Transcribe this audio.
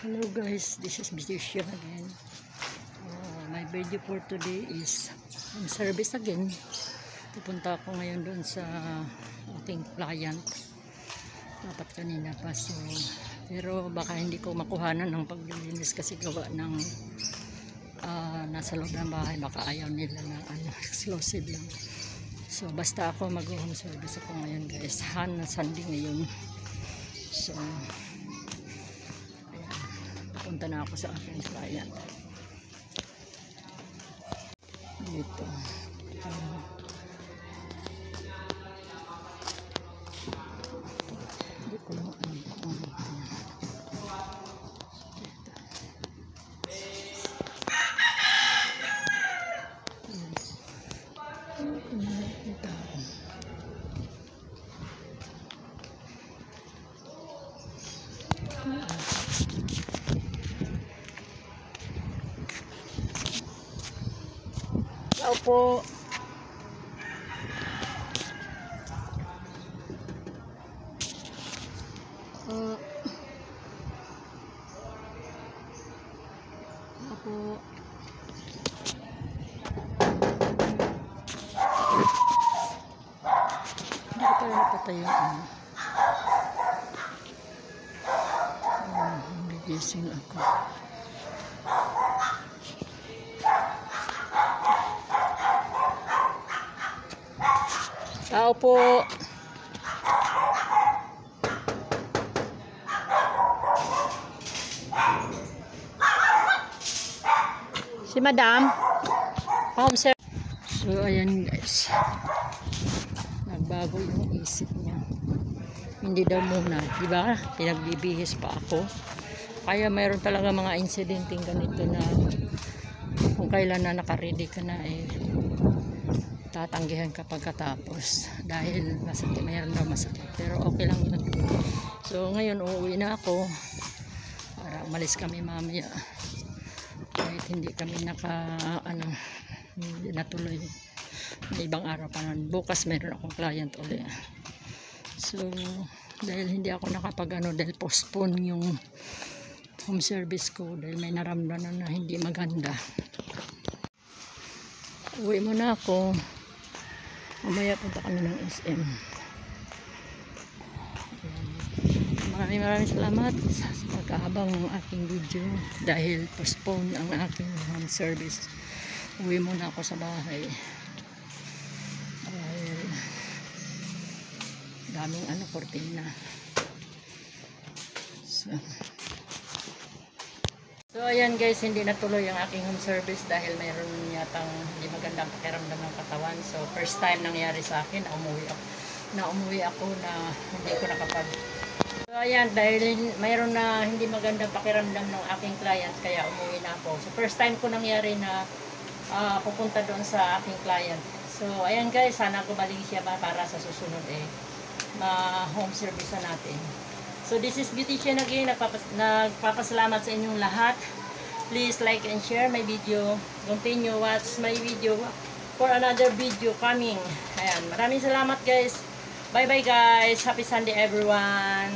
Hello guys, this is Beautician again. My video for today is home service again. Pupunta ako ngayon doon sa ating client. Dapat kanina pa, so pero baka hindi ko makuhanan ng paglilinis kasi gawa ng nasa loob ng bahay, baka ayaw nila na exclusive lang. So basta ako mag-home service ako ngayon guys. Sunday ngayon. So punta na ako sa aking client dito. Hindi ko lang po. Opo. Hindi ko pala napatayaan. Bigising ako. Tao po. Si Madam. Home service. So ayan guys. Nagbago yung isip niya. Hindi daw muna, di ba? Pinagbibihis pa ako. Kaya mayroon talaga mga insidenteng ganito na kung kailan na naka-ready ka na tatanggihan ka pagkatapos dahil masakit, mayroon daw masakit, pero okay lang yun. So ngayon uuwi na ako para umalis kami mamaya kahit hindi kami hindi natuloy. May ibang araw pa nun. Bukas mayroon akong client ulit. So dahil hindi ako dahil postpone yung home service ko dahil may naramdaman na hindi maganda, uwi muna ako. Mamaya punta kami ng SM. Maraming salamat sa pagkahabang ng aking video dahil postpone ang aking home service. Uwi muna ako sa bahay dahil daming kortina. So ayan guys, hindi natuloy ang aking home service dahil mayroon yatang hindi magandang pakiramdam ng katawan. So first time nangyari sa akin na umuwi ako na hindi ko nakapag. So ayan, dahil mayroon na hindi magandang pakiramdam ng aking client kaya umuwi na ako. So first time ko nangyari na pupunta doon sa aking client. So ayan guys, sana gumaling siya para sa susunod home service natin. So this is Beautician again. Nagpapasalamat sa inyong lahat. Please like and share my video. Continue watch my video for another video coming. Ayan, maraming salamat guys. Bye bye guys. Happy Sunday everyone.